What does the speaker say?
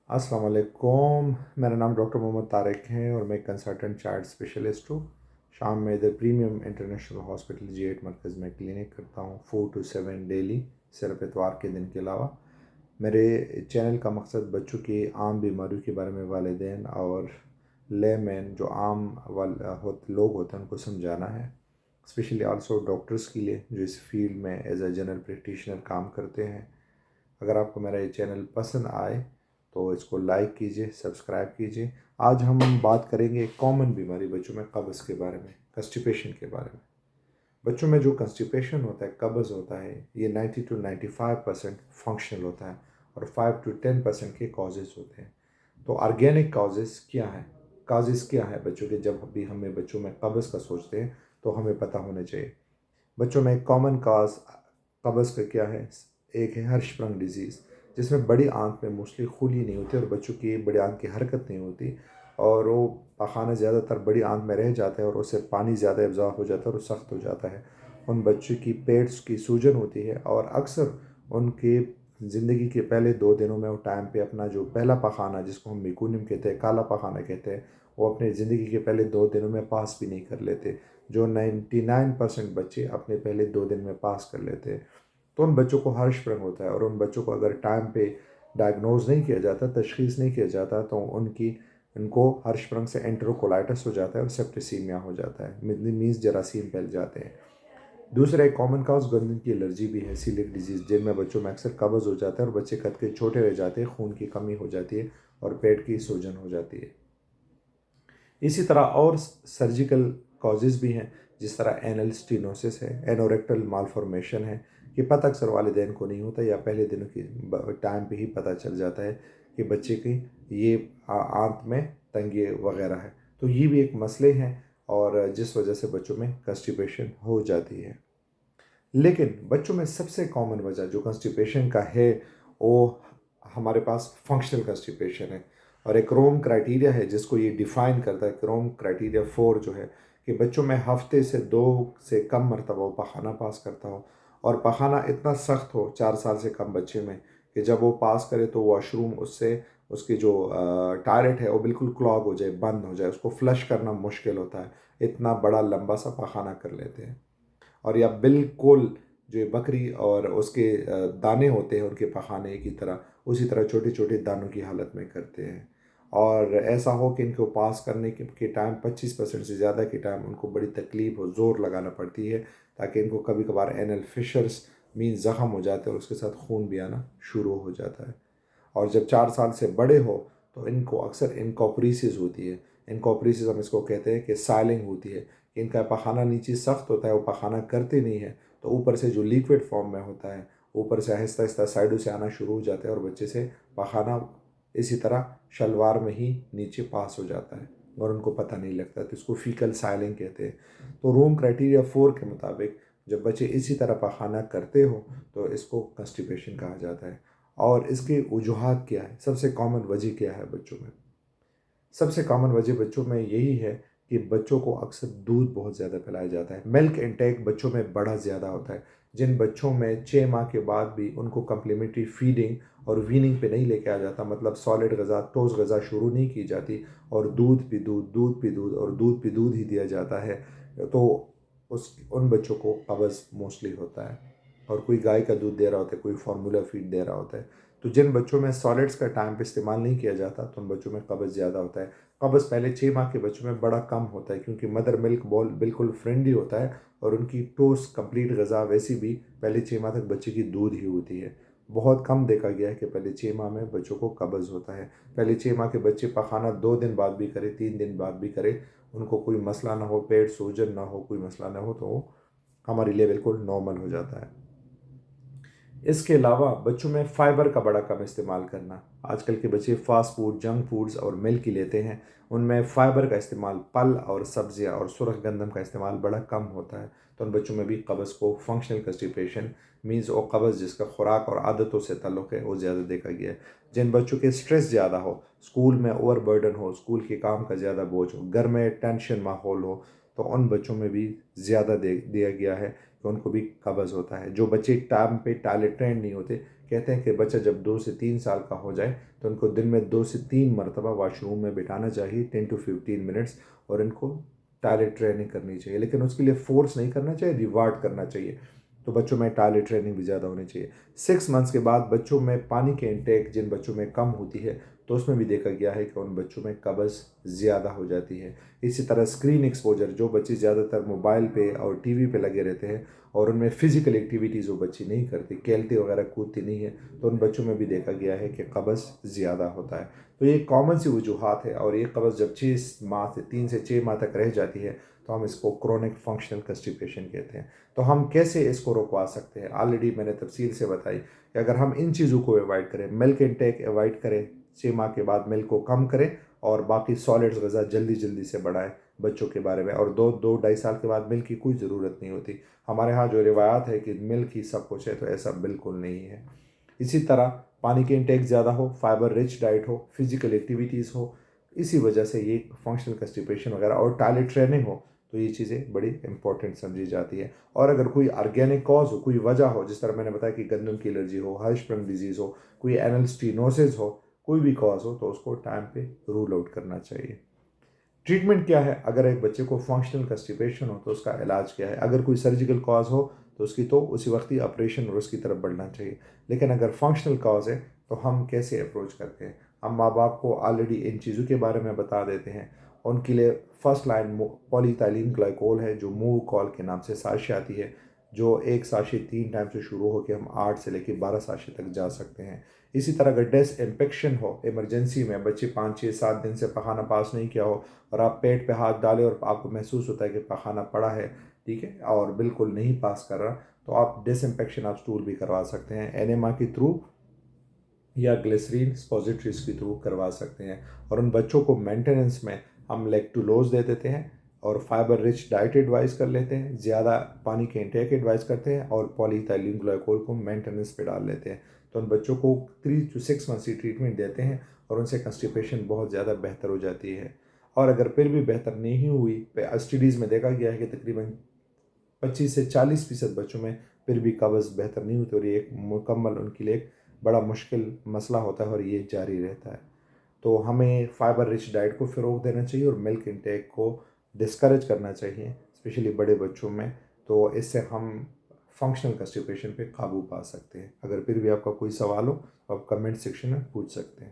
अस्सलाम वालेकुम। मेरा नाम डॉक्टर मोहम्मद तारिक है और मैं कंसल्टेंट चाइल्ड स्पेशलिस्ट हूँ। शाम में इधर प्रीमियम इंटरनेशनल हॉस्पिटल G8 मरकज़ में क्लिनिक करता हूँ 4 to 7 डेली, सिर्फ इतवार के दिन के अलावा। मेरे चैनल का मकसद बच्चों की आम बीमारियों के बारे में वालिदैन और लेमैन जो आम लोग होते हैं उनको समझाना है, स्पेशली आल्सो डॉक्टर्स के लिए जो इस फील्ड में एज ए जनरल प्रैक्टिशनर काम करते हैं। अगर आपको मेरा ये चैनल पसंद आए तो इसको लाइक कीजिए, सब्सक्राइब कीजिए। आज हम बात करेंगे एक कॉमन बीमारी बच्चों में कब्ज़ के बारे में, कंस्टिपेशन के बारे में। बच्चों में जो कंस्टिपेशन होता है, कब्ज़ होता है, ये 90 to 95% फंक्शनल होता है और 5 to 10% के कॉजेज़ होते हैं। तो ऑर्गेनिक कॉजेज़ क्या है, काजेज़ क्या है बच्चों के? जब भी हमें बच्चों में कब्ज़ का सोचते हैं तो हमें पता होना चाहिए बच्चों में कॉमन काज कब्ज़ का क्या है। एक है हर्शप्रंग डिजीज़, जिसमें बड़ी आंत में मोस्टली खूली नहीं होती और बच्चों की बड़ी आंत की हरकत नहीं होती और वो पखाना ज़्यादातर बड़ी आंत में रह जाता है और उससे पानी ज़्यादा एब्जॉर्ब हो जाता है और सख्त हो जाता है। उन बच्चों की पेट्स की सूजन होती है और अक्सर उनके ज़िंदगी के पहले 2 दिनों में वो टाइम पे अपना जो पहला पखाना, जिसको हम मिकुनिम कहते हैं, काला पखाना कहते हैं, वो अपने ज़िंदगी के पहले 2 दिनों में पास भी नहीं कर लेते। जो 99% बच्चे अपने पहले 2 दिन में पास कर लेते हैं। तो उन बच्चों को हर्शप्रंग होता है और उन बच्चों को अगर टाइम पे डायग्नोज नहीं किया जाता, तशखीस नहीं किया जाता, तो इनको हर्शप्रंग से एंटेरोकोलाइटिस हो जाता है और सेप्टिसीमिया हो जाता है, मीन्स जरासीम फैल जाते हैं। दूसरा एक कॉमन काज गंदम की एलर्जी भी है, सीलिक डिजीज़, जिनमें बच्चों में अक्सर कब्ज़ हो जाता है और बच्चे कद के छोटे रह जाते हैं, खून की कमी हो जाती है और पेट की सूजन हो जाती है। इसी तरह और सर्जिकल कॉजेज़ भी हैं, जिस तरह एनल स्टीनोसिस है, एनोरेक्टल मालफॉर्मेशन है। ये पता अक्सर वालिदैन को नहीं होता या पहले दिनों की टाइम पे ही पता चल जाता है कि बच्चे की ये आंत में तंगी वगैरह है। तो ये भी एक मसले हैं और जिस वजह से बच्चों में कंस्टिपेशन हो जाती है। लेकिन बच्चों में सबसे कॉमन वजह जो कंस्टिपेशन का है, वो हमारे पास फंक्शनल कंस्टिपेशन है और एक रोम क्राइटेरिया है जिसको ये डिफ़ाइन करता है कि रोम क्राइटेरिया 4 जो है कि बच्चों में हफ्ते से 2 से कम मरतबा वो पखाना पास करता हो और पखाना इतना सख्त हो 4 साल से कम बच्चे में कि जब वो पास करे तो वॉशरूम उससे उसकी जो टॉयलेट है वो बिल्कुल क्लॉग हो जाए, बंद हो जाए, उसको फ्लश करना मुश्किल होता है, इतना बड़ा लंबा सा पखाना कर लेते हैं। और या बिल्कुल जो ये बकरी और उसके दाने होते हैं उनके पखाने की तरह, उसी तरह छोटे छोटे दानों की हालत में करते हैं। और ऐसा हो कि इनको पास करने के टाइम 25% से ज़्यादा के टाइम उनको बड़ी तकलीफ़ और ज़ोर लगाना पड़ती है, ताकि इनको कभी कभार एनल फिशर्स मीन ज़ख़म हो जाते हैं और उसके साथ खून भी आना शुरू हो जाता है। और जब 4 साल से बड़े हो तो इनको अक्सर इनकॉपरीसिस होती है। इनकॉपरीसिस हम इसको कहते हैं कि साइलिंग होती है कि इनका पखाना नीचे सख्त होता है, वो पखाना करते नहीं है, तो ऊपर से जो लिक्विड फॉर्म में होता है ऊपर से आहिस्ता आहिस्ता साइडों से आना शुरू हो जाता है और बच्चे से पखाना इसी तरह शलवार में ही नीचे पास हो जाता है और उनको पता नहीं लगता, तो इसको फीकल साइलिंग कहते हैं। तो रूम क्राइटेरिया 4 के मुताबिक जब बच्चे इसी तरह पखाना करते हो तो इसको कंस्टिपेशन कहा जाता है। और इसकी वजूहात क्या है, सबसे कॉमन वजह क्या है बच्चों में? सबसे कॉमन वजह बच्चों में यही है कि बच्चों को अक्सर दूध बहुत ज़्यादा पिलाया जाता है। मिल्क इंटेक बच्चों में बड़ा ज़्यादा होता है। जिन बच्चों में 6 माह के बाद भी उनको कम्प्लीमेंट्री फीडिंग और वीनिंग पे नहीं लेके आ जाता, मतलब सॉलिड गज़ा, ठोस गज़ा शुरू नहीं की जाती और दूध भी दूध, दूध भी दूध और दूध भी दूध ही दिया जाता है, तो उन बच्चों को कब्ज़ मोस्टली होता है। और कोई गाय का दूध दे रहा होता है, कोई फार्मूला फीड दे रहा होता है। तो जिन बच्चों में सॉलिड्स का टाइम पे इस्तेमाल नहीं किया जाता तो उन बच्चों में कब्ज़ ज़्यादा होता है। कब्ज़ पहले 6 माह के बच्चों में बड़ा कम होता है क्योंकि मदर मिल्क बॉल बिल्कुल फ्रेंडली होता है और उनकी ठोस कंप्लीट गज़ा वैसी भी पहले 6 माह तक बच्चे की दूध ही होती है। बहुत कम देखा गया है कि पहले 6 माह में बच्चों को कब्ज़ होता है। पहले 6 माह के बच्चे पखाना 2 दिन बाद भी करे, 3 दिन बाद भी करे, उनको कोई मसला ना हो, पेट सूजन ना हो, कोई मसला ना हो, तो वो हमारे लिए बिल्कुल नॉर्मल हो जाता है। इसके अलावा बच्चों में फ़ाइबर का बड़ा कम इस्तेमाल करना। आजकल के बच्चे फ़ास्ट फूड, जंक फूड्स और मिल्क ही लेते हैं। उनमें फ़ाइबर का इस्तेमाल, फल और सब्जियां और सुरख गंदम का इस्तेमाल बड़ा कम होता है। तो उन बच्चों में भी कब्ज़ को फंक्शनल कंस्टिपेशन मीन्स वो कब्ज़ जिसका खुराक और आदतों से ताल्लुक़ है वो ज़्यादा देखा गया है। जिन बच्चों के स्ट्रेस ज़्यादा हो, स्कूल में ओवर बर्डन हो, स्कूल के काम का ज़्यादा बोझ हो, घर में टेंशन माहौल हो, तो उन बच्चों में भी ज़्यादा दिया गया है कि उनको भी कब्ज़ होता है। जो बच्चे टाइम पे टॉयलेट ट्रेंड नहीं होते, کہتے ہیں کہ بچہ جب 2 سے 3 سال کا ہو جائے تو ان کو دن میں 2 سے 3 مرتبہ واش روم میں بٹھانا چاہیے 10 to 15 منٹس، اور ان کو ٹوائلٹ ٹریننگ کرنی چاہیے، لیکن اس کے لیے فورس نہیں کرنا چاہیے، ریوارڈ کرنا چاہیے۔ تو بچوں میں ٹوائلٹ ٹریننگ بھی زیادہ ہونی چاہیے۔ 6 منتھس کے بعد بچوں میں پانی کے انٹیک جن بچوں میں کم ہوتی ہے تو اس میں بھی دیکھا گیا ہے کہ ان بچوں میں قبض زیادہ ہو جاتی ہے۔ اسی طرح اسکرین ایکسپوجر، جو بچے زیادہ تر موبائل پہ اور ٹی وی پہ لگے رہتے ہیں اور ان میں فزیکل ایکٹیویٹیز وہ بچی نہیں کرتی، کھیلتے وغیرہ کودتی نہیں ہے، تو ان بچوں میں بھی دیکھا گیا ہے کہ قبض زیادہ ہوتا ہے۔ تو یہ کامن سی وجوہات ہے، اور یہ قبض جب 3 سے 6 ماہ تک رہ جاتی ہے تو ہم اس کو کرونک فنکشنل کنسٹیپیشن کہتے ہیں۔ تو ہم کیسے اس کو رکوا سکتے ہیں؟ آلریڈی میں نے تفصیل سے بتائی کہ اگر ہم ان چیزوں کو ایوائڈ کریں، ملک انٹیک ایوائڈ کریں، 6 ماہ کے بعد ملک کو کم کریں، اور باقی سالڈز غذا جلدی سے بڑھائیں بچوں کے بارے میں، اور 2 ڈھائی سال کے بعد ملک کی کوئی ضرورت نہیں ہوتی۔ ہمارے ہاں جو روایات ہے کہ ملک ہی سب کچھ ہے، تو ایسا بالکل نہیں ہے۔ اسی طرح پانی کے انٹیک زیادہ ہو، فائبر رچ ڈائٹ ہو، فزیکل ایکٹیویٹیز ہو، اسی وجہ سے یہ فنکشنل کنسٹیپیشن وغیرہ اور ٹوائلٹ ٹریننگ ہو، تو یہ چیزیں بڑی امپورٹنٹ سمجھی جاتی ہے۔ اور اگر کوئی آرگینک کاز ہو، کوئی وجہ ہو، جس طرح میں نے بتایا کہ گندم کی الرجی ہو، ہرشپرنگ ڈیزیز ہو، کوئی اینل سٹینوسس ہو، کوئی بھی کاز ہو، تو اس کو ٹائم پہ رول آؤٹ کرنا چاہیے۔ ٹریٹمنٹ کیا ہے؟ اگر ایک بچے کو فنکشنل کنسٹیپیشن ہو تو اس کا علاج کیا ہے؟ اگر کوئی سرجیکل کاز ہو تو اس کی تو اسی وقت ہی آپریشن اور اس کی طرف بڑھنا چاہیے، لیکن اگر فنکشنل کاز ہے تو ہم کیسے اپروچ کرتے ہیں؟ ہم ماں باپ کو آلریڈی ان چیزوں کے بارے میں بتا دیتے ہیں۔ ان کے لیے فرسٹ لائن پولی ایتھائلین گلائکول ہے، جو موو کال کے نام سے ساشے آتی ہے، جو ایک ساشے 3 ٹائم سے شروع ہو کے ہم 8 سے لے کے 12 ساشے تک جا سکتے ہیں۔ اسی طرح اگر ڈیس انفیکشن ہو، ایمرجنسی میں بچے 5 6 7 دن سے پخانہ پاس نہیں کیا ہو، اور آپ پیٹ پہ ہاتھ ڈالیں اور آپ کو محسوس ہوتا ہے کہ پخانہ پڑا ہے، ٹھیک ہے، اور بالکل نہیں پاس کر رہا، تو آپ ڈس انفیکشن آپ اسٹول بھی کروا سکتے ہیں، اینیما کے تھرو یا گلیسرین سپوزیٹریز کے تھرو کروا سکتے ہیں۔ اور ان بچوں کو مینٹیننس میں ہم لیکٹولوز دے دیتے ہیں، اور فائبر رچ ڈائٹ ایڈوائز کر لیتے ہیں، زیادہ پانی کے انٹیک ایڈوائز کرتے ہیں، اور پولی ایتھائلین گلائکول کو مینٹیننس پہ ڈال لیتے ہیں۔ تو ان بچوں کو 3 to 6 months کی ٹریٹمنٹ دیتے ہیں، اور ان سے کنسٹیپیشن بہت زیادہ بہتر ہو جاتی ہے۔ اور اگر پھر بھی بہتر نہیں ہوئی، اسٹڈیز میں دیکھا گیا ہے کہ تقریباً 25 سے 40% بچوں میں پھر بھی قبض بہتر نہیں ہوتی، اور یہ ایک مکمل ان کے لیے ایک بڑا مشکل مسئلہ ہوتا ہے، اور یہ جاری رہتا ہے۔ تو ہمیں فائبر رچ ڈائٹ کو فروغ دینا چاہیے، اور ملک انٹیک کو ڈسکریج کرنا چاہیے، اسپیشلی بڑے بچوں میں۔ تو اس سے ہم فنکشنل کنسٹیپیشن پہ قابو پا سکتے ہیں۔ اگر پھر بھی آپ کا کوئی سوال ہو تو آپ کمنٹ سیکشن میں پوچھ سکتے ہیں۔